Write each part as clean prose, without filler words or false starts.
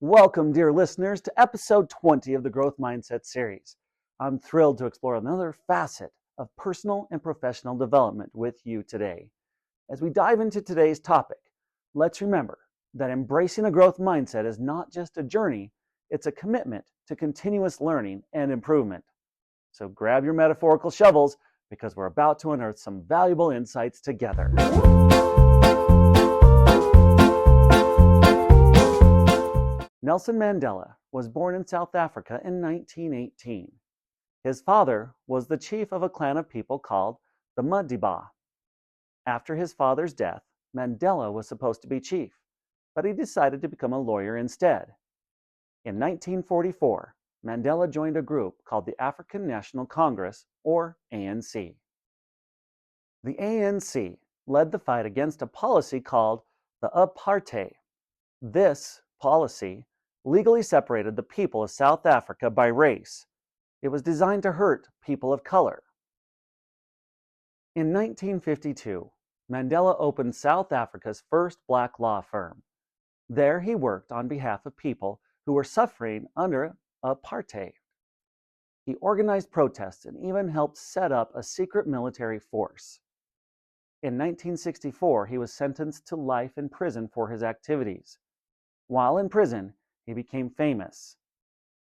Welcome, dear listeners, to episode 20 of the Growth Mindset series. I'm thrilled to explore another facet of personal and professional development with you today. As we dive into today's topic, let's remember that embracing a growth mindset is not just a journey, it's a commitment to continuous learning and improvement. So grab your metaphorical shovels because we're about to unearth some valuable insights together. Nelson Mandela was born in South Africa in 1918. His father was the chief of a clan of people called the Madiba. After his father's death, Mandela was supposed to be chief, but he decided to become a lawyer instead. In 1944, Mandela joined a group called the African National Congress, or ANC. The ANC led the fight against a policy called the apartheid. This policy legally separated the people of South Africa by race. It was designed to hurt people of color. In 1952, Mandela opened South Africa's first black law firm. There he worked on behalf of people who were suffering under apartheid. He organized protests and even helped set up a secret military force. In 1964, he was sentenced to life in prison for his activities. While in prison, he became famous.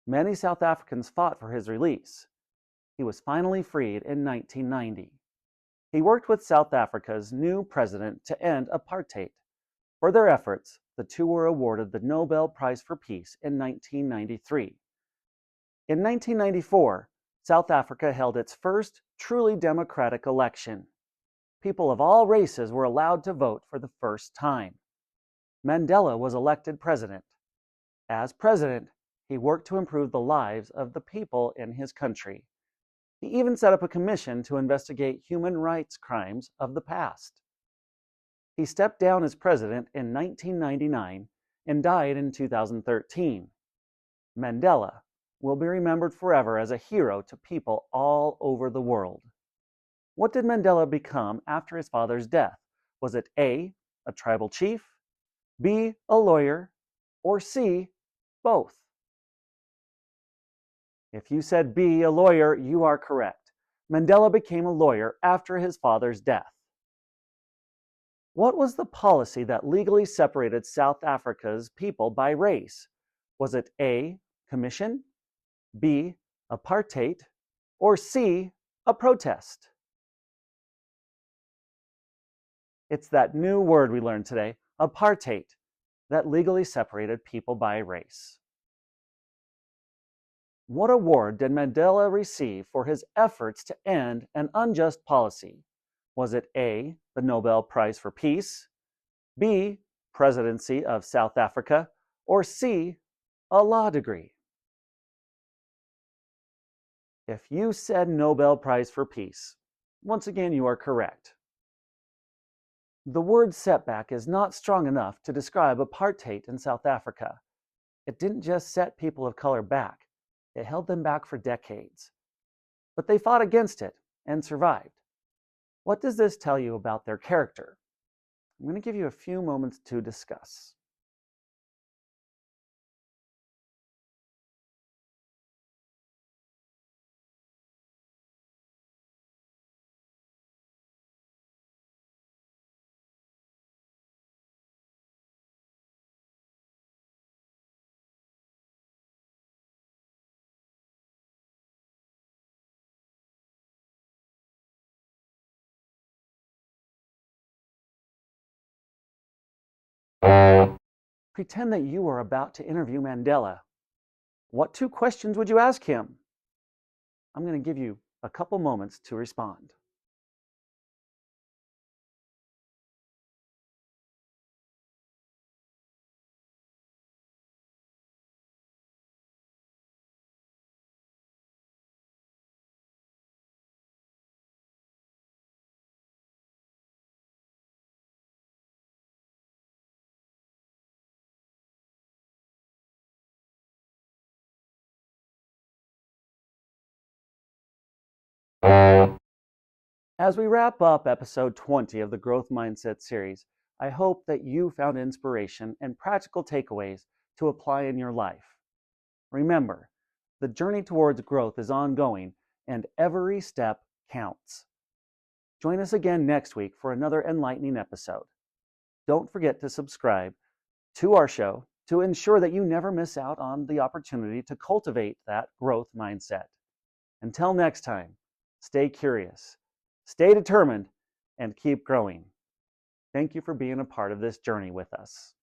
Many South Africans fought for his release. He was finally freed in 1990. He worked with South Africa's new president to end apartheid. For their efforts, the two were awarded the Nobel Prize for Peace in 1993. In 1994, South Africa held its first truly democratic election. People of all races were allowed to vote for the first time. Mandela was elected president. As president, he worked to improve the lives of the people in his country. He even set up a commission to investigate human rights crimes of the past. He stepped down as president in 1999 and died in 2013. Mandela will be remembered forever as a hero to people all over the world. What did Mandela become after his father's death? Was it A, a tribal chief, B, a lawyer, or C, both? If you said B, a lawyer, you are correct. Mandela became a lawyer after his father's death. What was the policy that legally separated South Africa's people by race? Was it A, commission, B, apartheid, or C, a protest? It's that new word we learned today, apartheid, that legally separated people by race. What award did Mandela receive for his efforts to end an unjust policy? Was it A, the Nobel Prize for Peace, B, Presidency of South Africa, or C, a law degree? If you said Nobel Prize for Peace, once again you are correct. The word setback is not strong enough to describe apartheid in South Africa. It didn't just set people of color back, it held them back for decades. But they fought against it and survived. What does this tell you about their character? I'm going to give you a few moments to discuss. Pretend that you are about to interview Mandela. What two questions would you ask him? I'm going to give you a couple moments to respond. As we wrap up episode 20 of the Growth Mindset series, I hope that you found inspiration and practical takeaways to apply in your life. Remember, the journey towards growth is ongoing, and every step counts. Join us again next week for another enlightening episode. Don't forget to subscribe to our show to ensure that you never miss out on the opportunity to cultivate that growth mindset. Until next time, stay curious, stay determined, and keep growing. Thank you for being a part of this journey with us.